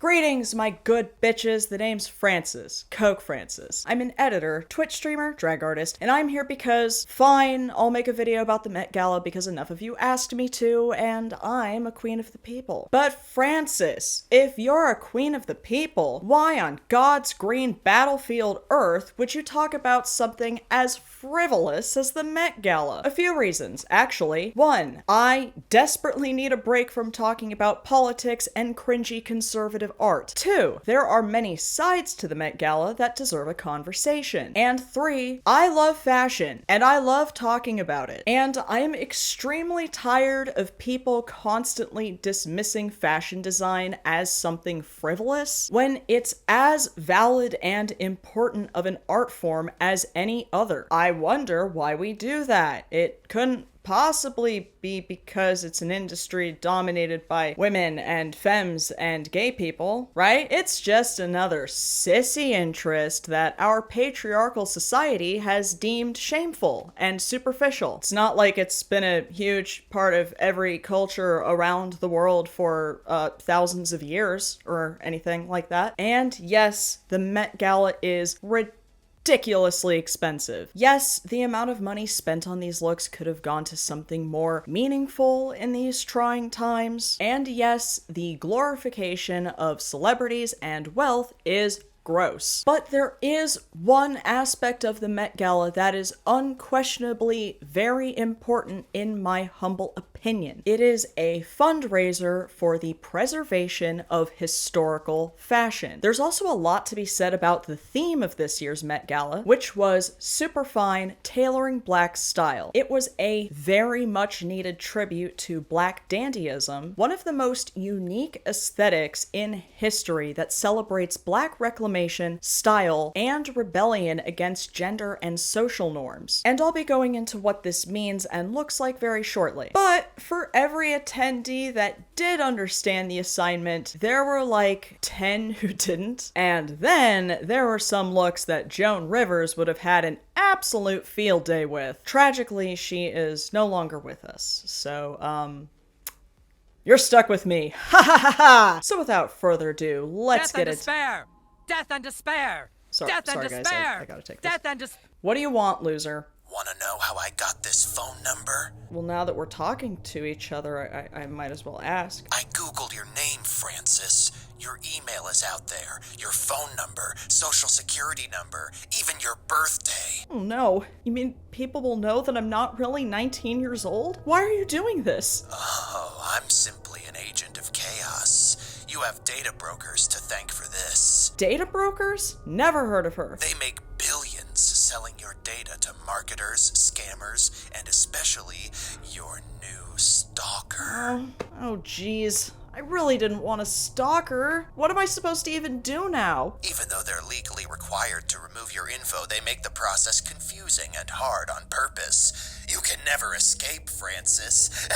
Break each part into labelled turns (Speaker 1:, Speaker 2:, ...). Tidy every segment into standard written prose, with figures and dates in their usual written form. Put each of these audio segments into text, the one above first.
Speaker 1: Greetings, my good bitches. The name's Francis, Coke Francis. I'm an editor, Twitch streamer, drag artist, and I'm here because, fine, I'll make a video about the Met Gala because enough of you asked me to, and I'm a queen of the people. But Francis, if you're a queen of the people, why on God's green battlefield Earth would you talk about something as frivolous as the Met Gala? A few reasons, actually. 1. I desperately need a break from talking about politics and cringy conservative art. 2. There are many sides to the Met Gala that deserve a conversation. And 3. I love fashion, and I love talking about it. And I am extremely tired of people constantly dismissing fashion design as something frivolous when it's as valid and important of an art form as any other. I wonder why we do that. It couldn't possibly be because it's an industry dominated by women and femmes and gay people, right? It's just another sissy interest that our patriarchal society has deemed shameful and superficial. It's not like it's been a huge part of every culture around the world for thousands of years or anything like that. And yes, the Met Gala is ridiculously expensive. Yes, the amount of money spent on these looks could have gone to something more meaningful in these trying times. And yes, the glorification of celebrities and wealth is gross. But there is one aspect of the Met Gala that is unquestionably very important in my humble opinion. It is a fundraiser for the preservation of historical fashion. There's also a lot to be said about the theme of this year's Met Gala, which was superfine tailoring black style. It was a very much needed tribute to Black Dandyism, one of the most unique aesthetics in history that celebrates black reclamation, style, and rebellion against gender and social norms. And I'll be going into what this means and looks like very shortly. But for every attendee that did understand the assignment, there were like 10 who didn't. And then there were some looks that Joan Rivers would have had an absolute field day with. Tragically, she is no longer with us. So, you're stuck with me. Ha ha ha ha! So without further ado, let's get it.
Speaker 2: Despair! Death and despair!
Speaker 1: Sorry
Speaker 2: Death and
Speaker 1: guys,
Speaker 2: despair!
Speaker 1: I gotta take this.
Speaker 2: Death and despair!
Speaker 1: What do you want, loser?
Speaker 3: Wanna know how I got this phone number?
Speaker 1: Well, now that we're talking to each other, I might as well ask.
Speaker 3: I googled your name, Francis. Your email is out there. Your phone number, social security number, even your birthday.
Speaker 1: Oh no. You mean people will know that I'm not really 19 years old? Why are you doing this?
Speaker 3: Oh, I'm simply an agent of chaos. You have data brokers to thank for this.
Speaker 1: Data brokers? Never heard of her.
Speaker 3: They make billions selling your data to marketers, scammers, and especially your new stalker.
Speaker 1: Oh geez. I really didn't want to stalk her. What am I supposed to even do now?
Speaker 3: Even though they're legally required to remove your info, they make the process confusing and hard on purpose. You can never escape, Francis.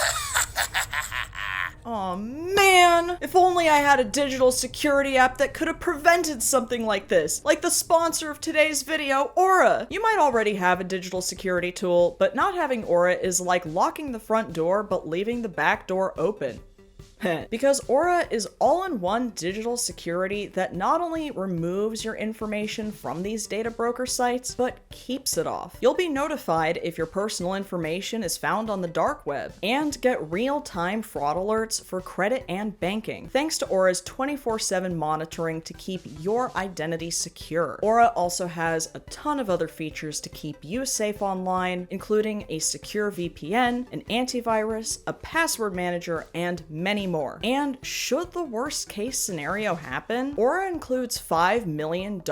Speaker 1: Aw, man. If only I had a digital security app that could have prevented something like this. Like the sponsor of today's video, Aura. You might already have a digital security tool, but not having Aura is like locking the front door but leaving the back door open. Because Aura is all-in-one digital security that not only removes your information from these data broker sites, but keeps it off. You'll be notified if your personal information is found on the dark web, and get real-time fraud alerts for credit and banking, thanks to Aura's 24/7 monitoring to keep your identity secure. Aura also has a ton of other features to keep you safe online, including a secure VPN, an antivirus, a password manager, and many more. And should the worst case scenario happen, Aura includes $5 million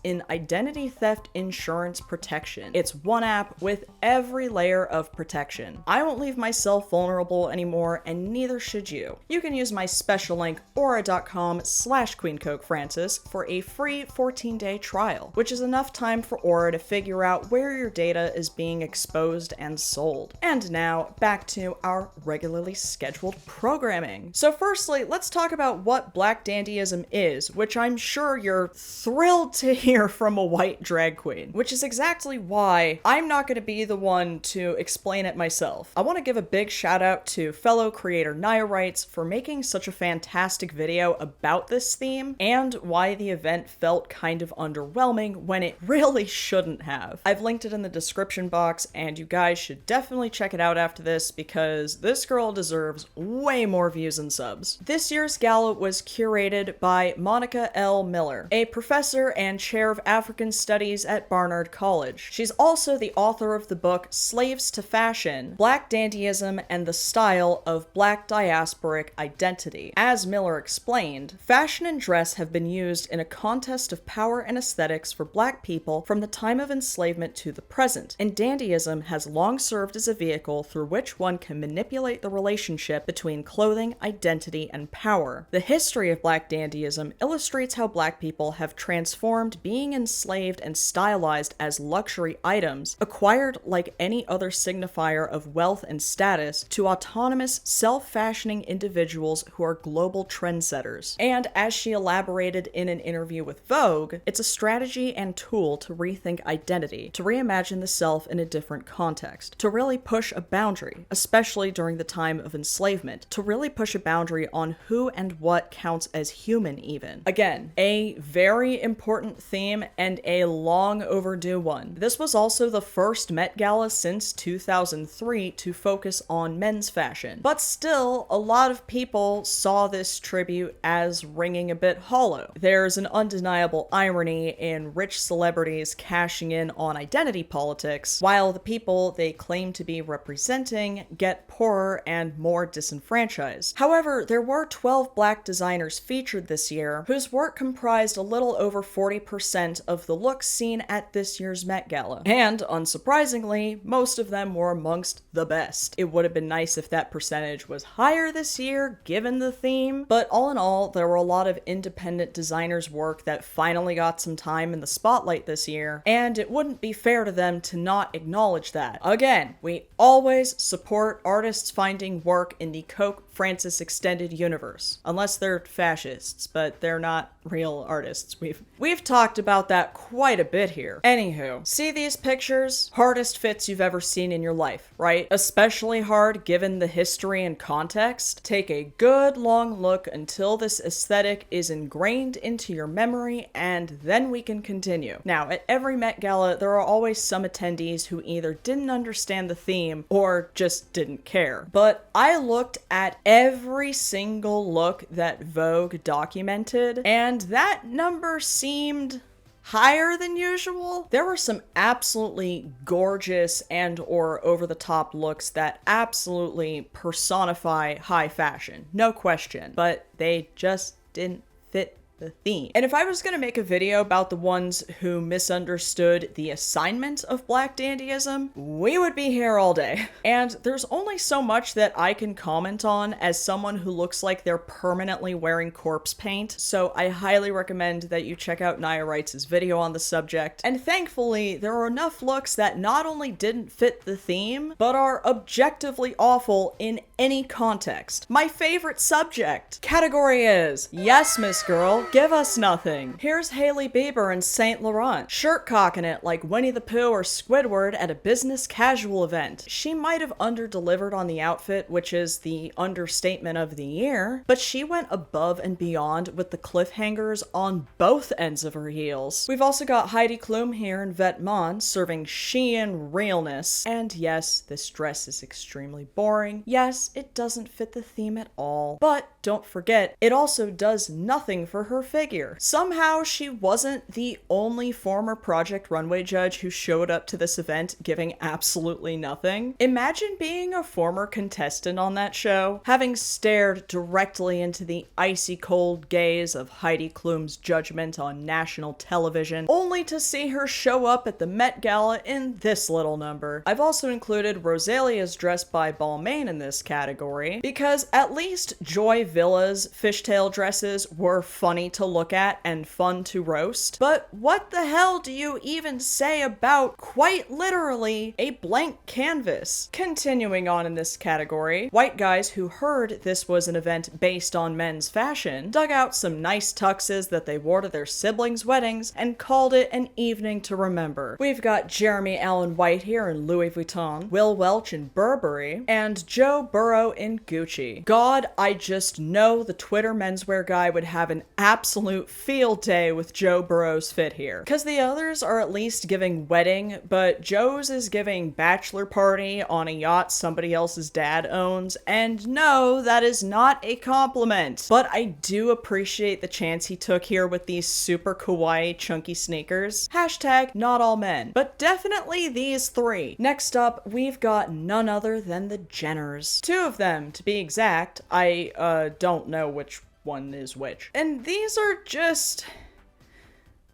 Speaker 1: in identity theft insurance protection. It's one app with every layer of protection. I won't leave myself vulnerable anymore, and neither should you. You can use my special link aura.com/QueenCokeFrancis for a free 14-day trial, which is enough time for Aura to figure out where your data is being exposed and sold. And now, back to our regularly scheduled programming. overwhelming. So firstly, let's talk about what Black Dandyism is, which I'm sure you're thrilled to hear from a white drag queen, which is exactly why I'm not going to be the one to explain it myself. I want to give a big shout out to fellow creator Nayawrites for making such a fantastic video about this theme and why the event felt kind of underwhelming when it really shouldn't have. I've linked it in the description box and you guys should definitely check it out after this because this girl deserves way more views and subs. This year's gala was curated by Monica L. Miller, a professor and chair of African Studies at Barnard College. She's also the author of the book Slaves to Fashion, Black Dandyism and the Style of Black Diasporic Identity. As Miller explained, fashion and dress have been used in a contest of power and aesthetics for Black people from the time of enslavement to the present, and dandyism has long served as a vehicle through which one can manipulate the relationship between clothing, identity, and power. The history of Black dandyism illustrates how Black people have transformed being enslaved and stylized as luxury items, acquired like any other signifier of wealth and status, to autonomous, self-fashioning individuals who are global trendsetters. And as she elaborated in an interview with Vogue, it's a strategy and tool to rethink identity, to reimagine the self in a different context, to really push a boundary, especially during the time of enslavement, to really push a boundary on who and what counts as human even. Again, a very important theme and a long overdue one. This was also the first Met Gala since 2003 to focus on men's fashion, but still, a lot of people saw this tribute as ringing a bit hollow. There's an undeniable irony in rich celebrities cashing in on identity politics, while the people they claim to be representing get poorer and more disenfranchised. However, there were 12 Black designers featured this year, whose work comprised a little over 40% of the looks seen at this year's Met Gala. And, unsurprisingly, most of them were amongst the best. It would have been nice if that percentage was higher this year, given the theme, but all in all, there were a lot of independent designers' work that finally got some time in the spotlight this year, and it wouldn't be fair to them to not acknowledge that. Again, we always support artists finding work in the Coke Francis extended universe, unless they're fascists, but they're not real artists. We've talked about that quite a bit here. Anywho, see these pictures? Hardest fits you've ever seen in your life, right? Especially hard given the history and context. Take a good long look until this aesthetic is ingrained into your memory, and then we can continue. Now, at every Met Gala, there are always some attendees who either didn't understand the theme or just didn't care. But I looked at every single look that Vogue documented, and that number seemed higher than usual. There were some absolutely gorgeous and or over-the-top looks that absolutely personify high fashion, no question, but they just didn't fit the theme. And if I was going to make a video about the ones who misunderstood the assignment of Black Dandyism, we would be here all day. And there's only so much that I can comment on as someone who looks like they're permanently wearing corpse paint, so I highly recommend that you check out Nayawrites' video on the subject. And thankfully, there are enough looks that not only didn't fit the theme, but are objectively awful in any context. My favorite subject category is, yes, Miss Girl, give us nothing. Here's Hailey Bieber in Saint Laurent, shirt cocking it like Winnie the Pooh or Squidward at a business casual event. She might have under-delivered on the outfit, which is the understatement of the year, but she went above and beyond with the cliffhangers on both ends of her heels. We've also got Heidi Klum here in Vetements, serving Shein realness. And yes, this dress is extremely boring. Yes, it doesn't fit the theme at all. But don't forget, it also does nothing for her figure. Somehow she wasn't the only former Project Runway judge who showed up to this event giving absolutely nothing. Imagine being a former contestant on that show, having stared directly into the icy cold gaze of Heidi Klum's judgment on national television, only to see her show up at the Met Gala in this little number. I've also included Rosalia's dress by Balmain in this category, because at least Joy Villa's fishtail dresses were funny funny to look at and fun to roast. But what the hell do you even say about, quite literally, a blank canvas? Continuing on in this category, white guys who heard this was an event based on men's fashion dug out some nice tuxes that they wore to their siblings' weddings and called it an evening to remember. We've got Jeremy Allen White here in Louis Vuitton, Will Welch in Burberry, and Joe Burrow in Gucci. God, I just know the Twitter menswear guy would have an absolute field day with Joe Burrow's fit here. Because the others are at least giving wedding, but Joe's is giving bachelor party on a yacht somebody else's dad owns, and no, that is not a compliment. But I do appreciate the chance he took here with these super kawaii chunky sneakers. Hashtag not all men, but definitely these three. Next up, we've got none other than the Jenners. Two of them, to be exact. I don't know which one is which. And these are just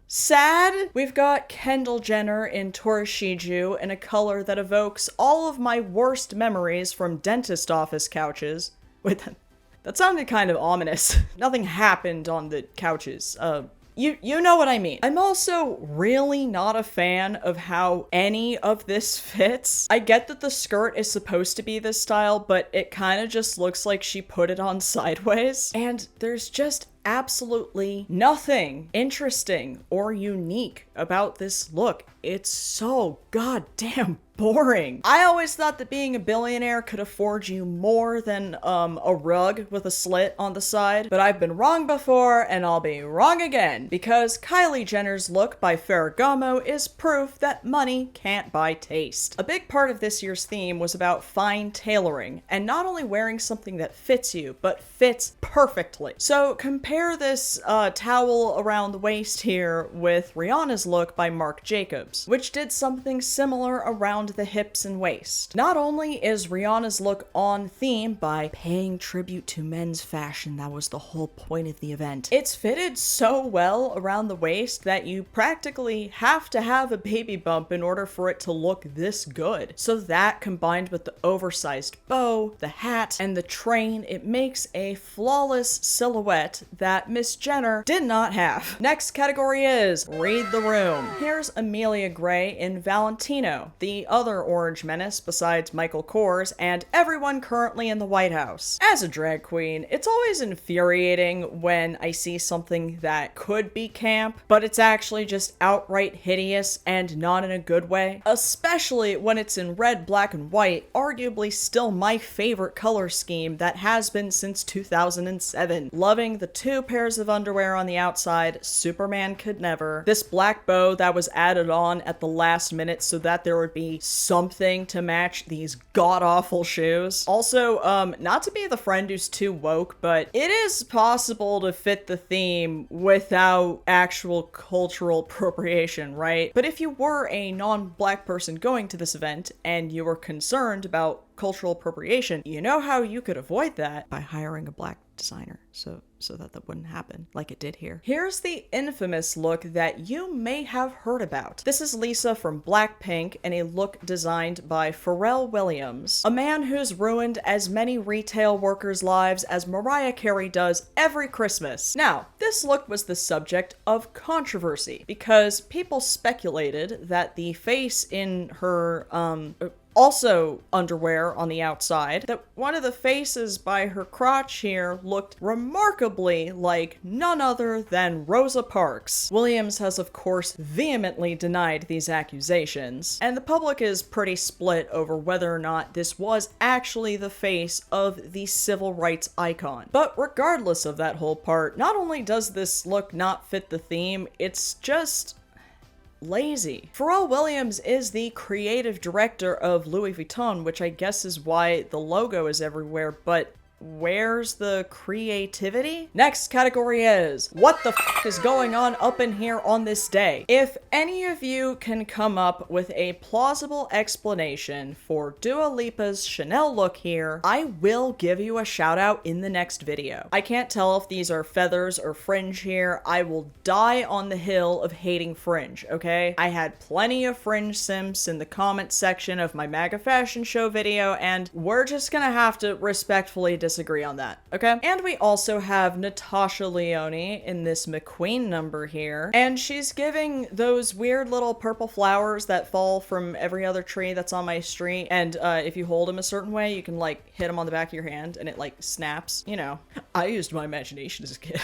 Speaker 1: sad. We've got Kendall Jenner in Torashiju in a color that evokes all of my worst memories from dentist office couches. Wait, that sounded kind of ominous. Nothing happened on the couches. You know what I mean. I'm also really not a fan of how any of this fits. I get that the skirt is supposed to be this style, but it kind of just looks like she put it on sideways. And there's just absolutely nothing interesting or unique about this look. It's so goddamn boring. I always thought that being a billionaire could afford you more than a rug with a slit on the side, but I've been wrong before and I'll be wrong again, because Kylie Jenner's look by Ferragamo is proof that money can't buy taste. A big part of this year's theme was about fine tailoring, and not only wearing something that fits you, but fits perfectly. So compare this towel around the waist here with Rihanna's look by Marc Jacobs, which did something similar around the hips and waist. Not only is Rihanna's look on theme by paying tribute to men's fashion, that was the whole point of the event, it's fitted so well around the waist that you practically have to have a baby bump in order for it to look this good. So that, combined with the oversized bow, the hat, and the train, it makes a flawless silhouette that Miss Jenner did not have. Next category is Read the Room. Here's Amelia Gray in Valentino, the other orange menace besides Michael Kors and everyone currently in the White House. As a drag queen, it's always infuriating when I see something that could be camp, but it's actually just outright hideous and not in a good way. Especially when it's in red, black, and white, arguably still my favorite color scheme that has been since 2007. Loving the two pairs of underwear on the outside, Superman could never. This black bow that was added on at the last minute so that there would be something to match these god-awful shoes. Also, not to be the friend who's too woke, but it is possible to fit the theme without actual cultural appropriation, right? But if you were a non-black person going to this event and you were concerned about cultural appropriation, you know how you could avoid that? By hiring a black designer, so that wouldn't happen like it did here. Here's the infamous look that you may have heard about. This is Lisa from Blackpink in a look designed by Pharrell Williams, a man who's ruined as many retail workers' lives as Mariah Carey does every Christmas. Now, this look was the subject of controversy because people speculated that the face in her, also underwear on the outside, that one of the faces by her crotch here looked remarkably like none other than Rosa Parks. Williams has of course vehemently denied these accusations, and the public is pretty split over whether or not this was actually the face of the civil rights icon. But regardless of that whole part, not only does this look not fit the theme, it's just lazy. Pharrell Williams is the creative director of Louis Vuitton, which I guess is why the logo is everywhere, but where's the creativity? Next category is, what the f is going on up in here on this day? If any of you can come up with a plausible explanation for Dua Lipa's Chanel look here, I will give you a shout out in the next video. I can't tell if these are feathers or fringe here. I will die on the hill of hating fringe, okay? I had plenty of fringe simps in the comment section of my MAGA fashion show video, and we're just gonna have to respectfully disagree on that, okay? And we also have Natasha Lyonne in this McQueen number here, and she's giving those weird little purple flowers that fall from every other tree that's on my street, and if you hold them a certain way, you can, like, hit them on the back of your hand, and it, like, snaps. You know, I used my imagination as a kid.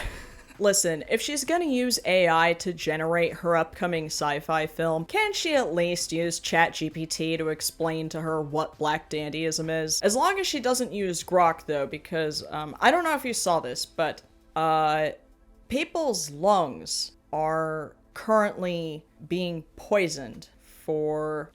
Speaker 1: Listen, if she's gonna use AI to generate her upcoming sci-fi film, can she at least use ChatGPT to explain to her what Black Dandyism is? As long as she doesn't use Grok, though, because, I don't know if you saw this, but, people's lungs are currently being poisoned for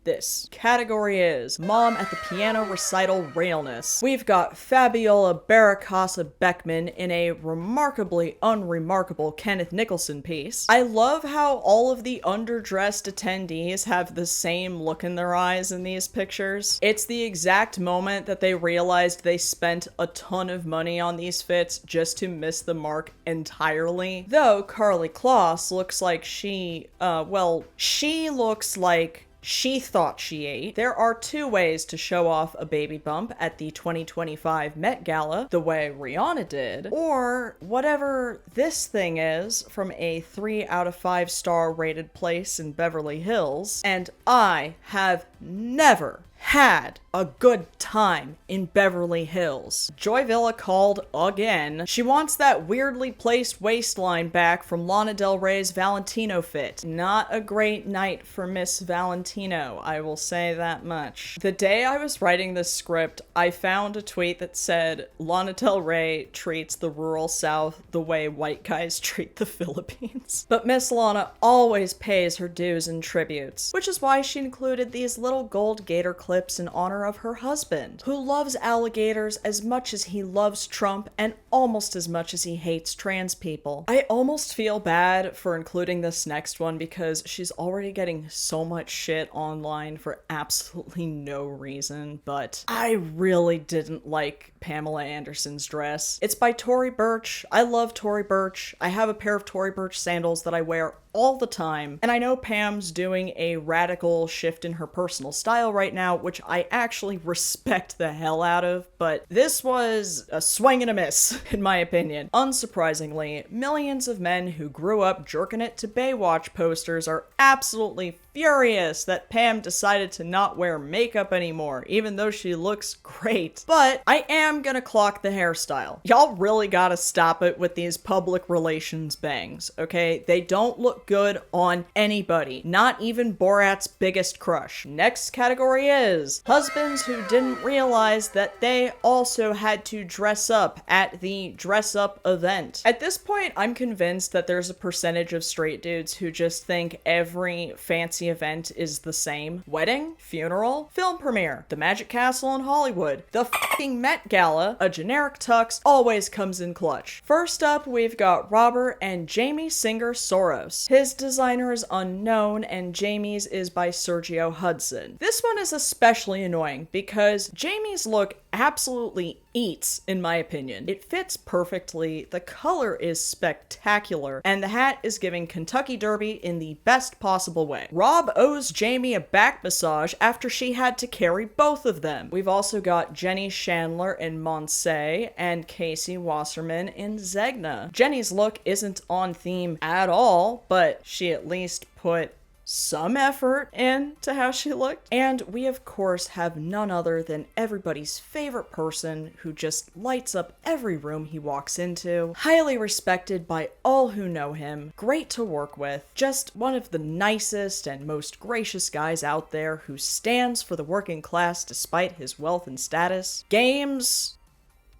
Speaker 1: this. Category is Mom at the Piano Recital Realness. We've got Fabiola Baracasa Beckman in a remarkably unremarkable Kenneth Nicholson piece. I love how all of the underdressed attendees have the same look in their eyes in these pictures. It's the exact moment that they realized they spent a ton of money on these fits just to miss the mark entirely. Though Carly Kloss looks like she looks like she thought she ate. There are two ways to show off a baby bump at the 2025 Met Gala, the way Rihanna did, or whatever this thing is from a 3 out of 5 star rated place in Beverly Hills, and I have never had a good time in Beverly Hills. Joy Villa called again. She wants that weirdly placed waistline back from Lana Del Rey's Valentino fit. Not a great night for Miss Valentino, I will say that much. The day I was writing this script, I found a tweet that said, Lana Del Rey treats the rural South the way white guys treat the Philippines. But Miss Lana always pays her dues and tributes, which is why she included these little gold gator clips in honor of her husband, who loves alligators as much as he loves Trump and almost as much as he hates trans people. I almost feel bad for including this next one because she's already getting so much shit online for absolutely no reason, but I really didn't like Pamela Anderson's dress. It's by Tory Burch. I love Tory Burch. I have a pair of Tory Burch sandals that I wear all the time, and I know Pam's doing a radical shift in her personal style right now, which I actually respect the hell out of, but this was a swing and a miss, in my opinion. Unsurprisingly, millions of men who grew up jerking it to Baywatch posters are absolutely furious that Pam decided to not wear makeup anymore, even though she looks great. But I am gonna clock the hairstyle. Y'all really gotta stop it with these public relations bangs, okay? They don't look good on anybody, not even Borat's biggest crush. Next category is husbands who didn't realize that they also had to dress up at the dress up event. At this point, I'm convinced that there's a percentage of straight dudes who just think every fancy event is the same. Wedding, funeral, film premiere, the Magic Castle in Hollywood, the fucking Met Gala, a generic tux always comes in clutch. First up, we've got Robert and Jamie Singer Soros. His designer is unknown, and Jamie's is by Sergio Hudson. This one is especially annoying because Jamie's look absolutely eats, in my opinion. It fits perfectly, the color is spectacular, and the hat is giving Kentucky Derby in the best possible way. Rob owes Jamie a back massage after she had to carry both of them. We've also got Jenny Chandler in Monse and Casey Wasserman in Zegna. Jenny's look isn't on theme at all, but she at least put some effort into how she looked. And we of course have none other than everybody's favorite person who just lights up every room he walks into. Highly respected by all who know him, great to work with, just one of the nicest and most gracious guys out there who stands for the working class despite his wealth and status. Games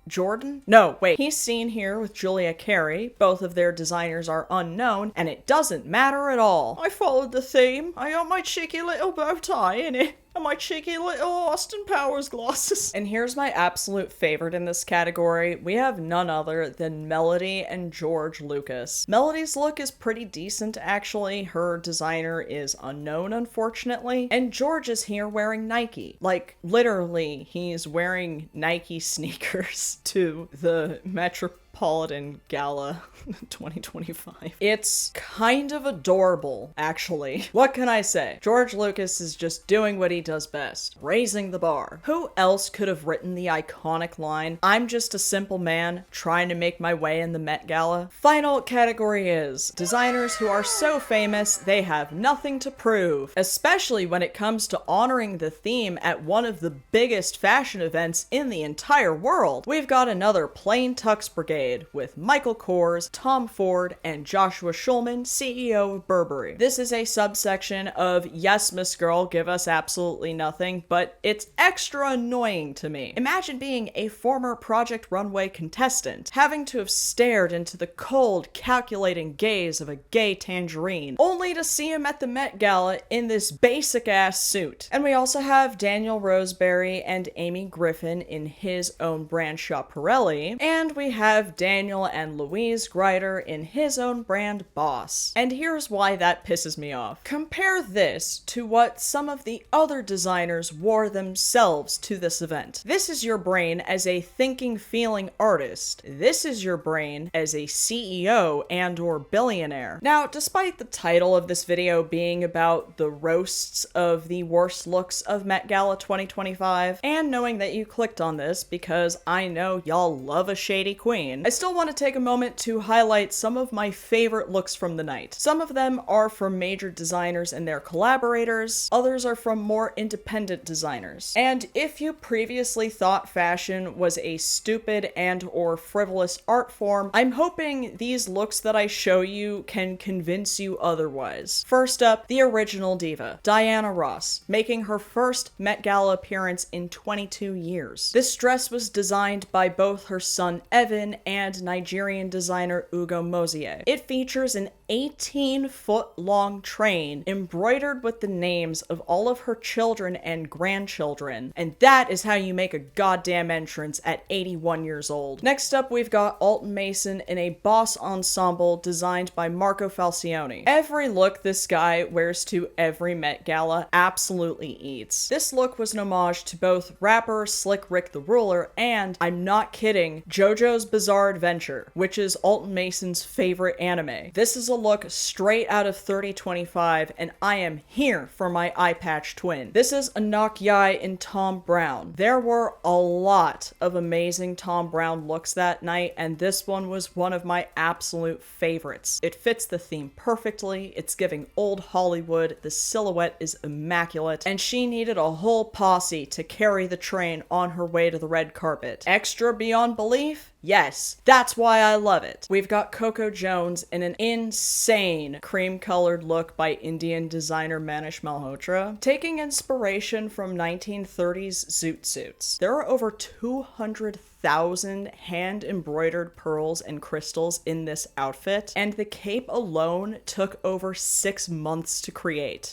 Speaker 1: Jordan? No, wait. He's seen here with Julia Carey. Both of their designers are unknown, and it doesn't matter at all. I followed the theme. I got my cheeky little bow tie in it. And my cheeky little Austin Powers glasses. And here's my absolute favorite in this category. We have none other than Melody and George Lucas. Melody's look is pretty decent, actually. Her designer is unknown, unfortunately. And George is here wearing Nike. Like, literally, he's wearing Nike sneakers to the Metropolitan Metropolitan Gala 2025. It's kind of adorable, actually. What can I say? George Lucas is just doing what he does best, raising the bar. Who else could have written the iconic line, "I'm just a simple man trying to make my way in the Met Gala"? Final category is designers who are so famous they have nothing to prove, especially when it comes to honoring the theme at one of the biggest fashion events in the entire world. We've got another plain tux brigade with Michael Kors, Tom Ford, and Joshua Schulman, CEO of Burberry. This is a subsection of yes, Miss Girl, give us absolutely nothing, but it's extra annoying to me. Imagine being a former Project Runway contestant, having to have stared into the cold, calculating gaze of a gay tangerine, only to see him at the Met Gala in this basic-ass suit. And we also have Daniel Roseberry and Amy Griffin in his own brand Schiaparelli, and we have Daniel and Louise Greider in his own brand Boss. And here's why that pisses me off. Compare this to what some of the other designers wore themselves to this event. This is your brain as a thinking, feeling artist. This is your brain as a CEO and/or billionaire. Now, despite the title of this video being about the roasts of the worst looks of Met Gala 2025, and knowing that you clicked on this because I know y'all love a shady queen, I still want to take a moment to highlight some of my favorite looks from the night. Some of them are from major designers and their collaborators, others are from more independent designers. And if you previously thought fashion was a stupid and/or frivolous art form, I'm hoping these looks that I show you can convince you otherwise. First up, the original diva, Diana Ross, making her first Met Gala appearance in 22 years. This dress was designed by both her son Evan and Nigerian designer Ugo Mozier. It features an 18-foot-long train embroidered with the names of all of her children and grandchildren, and that is how you make a goddamn entrance at 81 years old. Next up, we've got Alton Mason in a Boss ensemble designed by Marco Falcioni. Every look this guy wears to every Met Gala absolutely eats. This look was an homage to both rapper Slick Rick the Ruler and, I'm not kidding, JoJo's Bizarre Adventure, which is Alton Mason's favorite anime. This is a look straight out of 3025, and I am here for my eye patch twin. This is Anak Yai in Tom Brown. There were a lot of amazing Tom Brown looks that night, and this one was one of my absolute favorites. It fits the theme perfectly, it's giving old Hollywood, the silhouette is immaculate, and she needed a whole posse to carry the train on her way to the red carpet. Extra beyond belief? Yes, that's why I love it. We've got Coco Jones in an insane cream-colored look by Indian designer Manish Malhotra, taking inspiration from 1930s zoot suits. There are over 200,000 hand-embroidered pearls and crystals in this outfit, and the cape alone took over 6 months to create.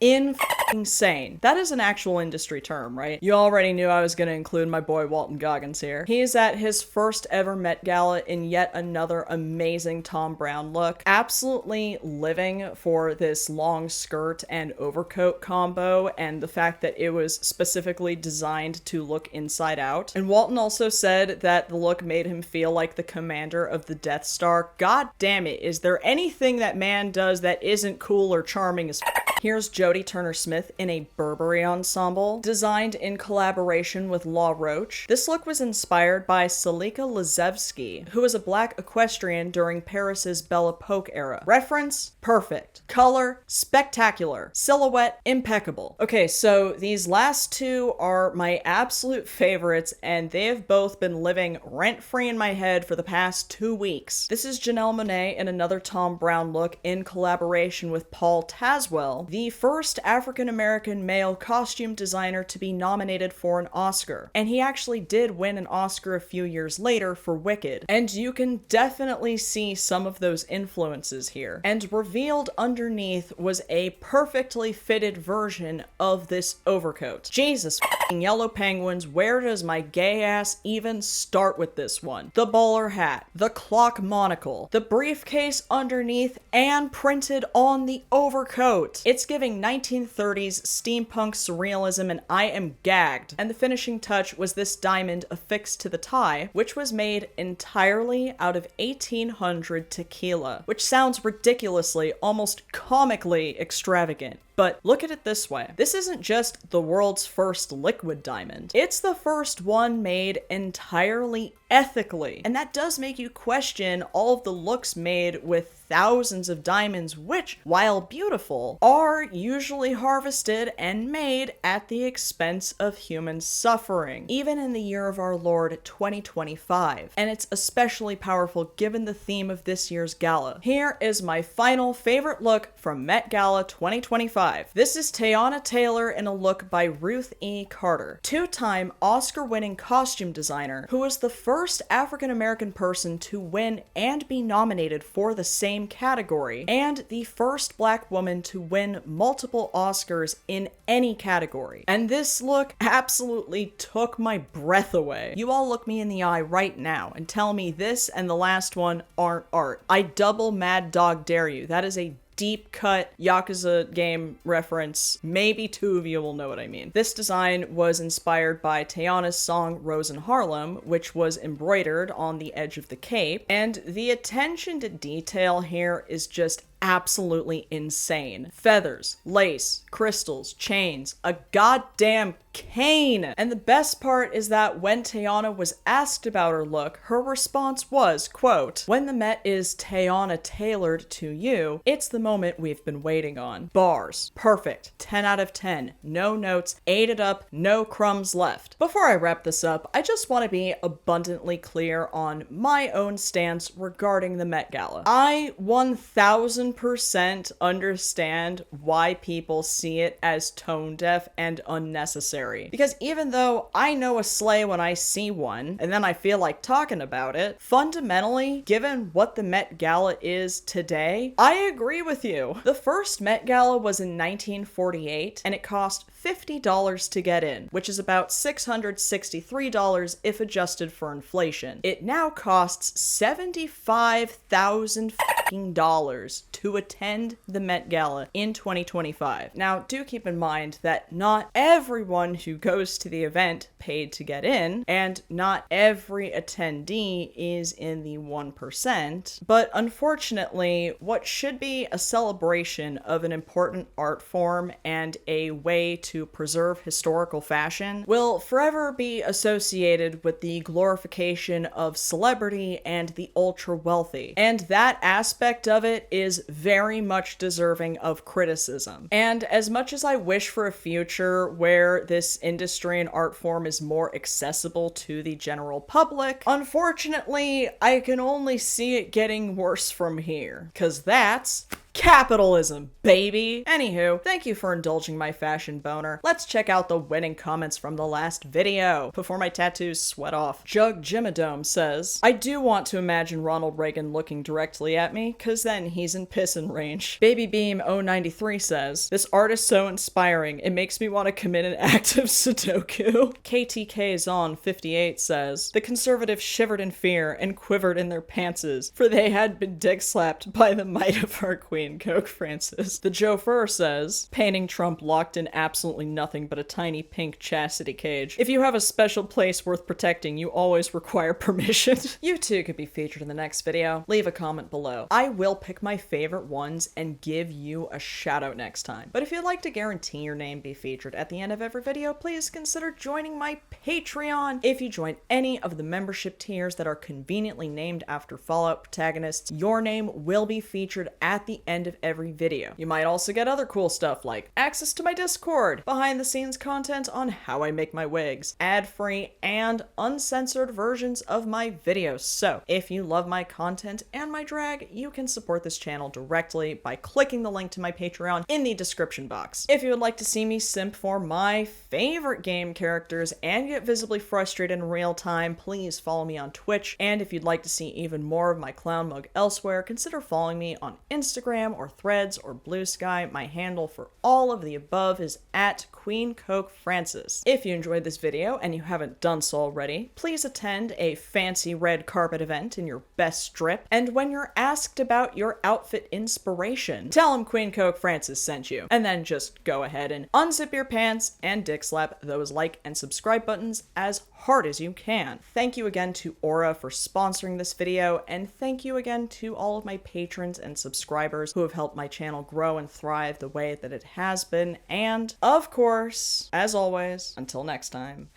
Speaker 1: Insane. That is an actual industry term, right? You already knew I was gonna include my boy Walton Goggins here. He is at his first ever Met Gala in yet another amazing Tom Brown look. Absolutely living for this long skirt and overcoat combo and the fact that it was specifically designed to look inside out. And Walton also said that the look made him feel like the commander of the Death Star. God damn it, is there anything that man does that isn't cool or charming as Here's Jodie Turner-Smith in a Burberry ensemble, designed in collaboration with Law Roach. This look was inspired by Salika Lazevsky, who was a black equestrian during Paris's Belle Epoque era. Reference? Perfect. Color? Spectacular. Silhouette? Impeccable. Okay, so these last two are my absolute favorites, and they have both been living rent-free in my head for the past 2 weeks. This is Janelle Monet in another Tom Brown look in collaboration with Paul Tazwell, the first African-American male costume designer to be nominated for an Oscar. And he actually did win an Oscar a few years later for Wicked. And you can definitely see some of those influences here. And revealed underneath was a perfectly fitted version of this overcoat. Jesus f***ing yellow penguins, where does my gay ass even start with this one? The bowler hat, the clock monocle, the briefcase underneath, and printed on the overcoat. It's It's giving 1930s steampunk surrealism, and I am gagged. And the finishing touch was this diamond affixed to the tie, which was made entirely out of 1800 tequila, which sounds ridiculously, almost comically extravagant. But look at it this way. This isn't just the world's first liquid diamond. It's the first one made entirely ethically. And that does make you question all of the looks made with thousands of diamonds, which, while beautiful, are usually harvested and made at the expense of human suffering, even in the year of our Lord 2025. And it's especially powerful given the theme of this year's gala. Here is my final favorite look from Met Gala 2025. This is Teyana Taylor in a look by Ruth E. Carter, two-time Oscar-winning costume designer who was the first African-American person to win and be nominated for the same category, and the first Black woman to win multiple Oscars in any category. And this look absolutely took my breath away. You all look me in the eye right now and tell me this and the last one aren't art. I double mad dog dare you. That is a deep cut Yakuza game reference. Maybe two of you will know what I mean. This design was inspired by Teyana's song Rose in Harlem, which was embroidered on the edge of the cape, and the attention to detail here is just absolutely insane. Feathers, lace, crystals, chains, a goddamn cane! And the best part is that when Teyana was asked about her look, her response was, quote, "When the Met is Teyana tailored to you, it's the moment we've been waiting on." Bars. Perfect. 10 out of 10. No notes. Ate it up. No crumbs left. Before I wrap this up, I just want to be abundantly clear on my own stance regarding the Met Gala. I 1000% understand why people see it as tone deaf and unnecessary. Because even though I know a sleigh when I see one, and then I feel like talking about it, fundamentally, given what the Met Gala is today, I agree with you. The first Met Gala was in 1948, and it cost $50 to get in, which is about $663 if adjusted for inflation. It now costs $75,000 to attend the Met Gala in 2025. Now, do keep in mind that not everyone who goes to the event paid to get in, and not every attendee is in the 1%, but unfortunately, what should be a celebration of an important art form and a way to preserve historical fashion will forever be associated with the glorification of celebrity and the ultra-wealthy, and that aspect of it is very much deserving of criticism. And as much as I wish for a future where this industry and art form is more accessible to the general public, unfortunately, I can only see it getting worse from here, 'cause that's capitalism, baby! Anywho, thank you for indulging my fashion boner. Let's check out the winning comments from the last video before my tattoos sweat off. Jug Jimadome says, "I do want to imagine Ronald Reagan looking directly at me, cause then he's in pissin' range." Baby Beam 093 says, "This art is so inspiring, it makes me want to commit an act of Sudoku." KTK Zon 58 says, "The conservatives shivered in fear and quivered in their pantses, for they had been dick slapped by the might of our queen. Coke Francis." The Joe Fur says, "Painting Trump locked in absolutely nothing but a tiny pink chastity cage. If you have a special place worth protecting, you always require permission." You too could be featured in the next video. Leave a comment below. I will pick my favorite ones and give you a shout out next time. But if you'd like to guarantee your name be featured at the end of every video, please consider joining my Patreon. If you join any of the membership tiers that are conveniently named after Fallout protagonists, your name will be featured at the end of every video. You might also get other cool stuff like access to my Discord, behind the scenes content on how I make my wigs, ad-free and uncensored versions of my videos. So if you love my content and my drag, you can support this channel directly by clicking the link to my Patreon in the description box. If you would like to see me simp for my favorite game characters and get visibly frustrated in real time, please follow me on Twitch. And if you'd like to see even more of my clown mug elsewhere, consider following me on Instagram Instagram or Threads or Blue Sky. My handle for all of the above is at Queen Coke Francis. If you enjoyed this video and you haven't done so already, please attend a fancy red carpet event in your best strip, and when you're asked about your outfit inspiration, tell them Queen Coke Francis sent you, and then just go ahead and unzip your pants and dick slap those like and subscribe buttons as hard as you can. Thank you again to Aura for sponsoring this video, and thank you again to all of my patrons and subscribers who have helped my channel grow and thrive the way that it has been, and of course, as always, until next time.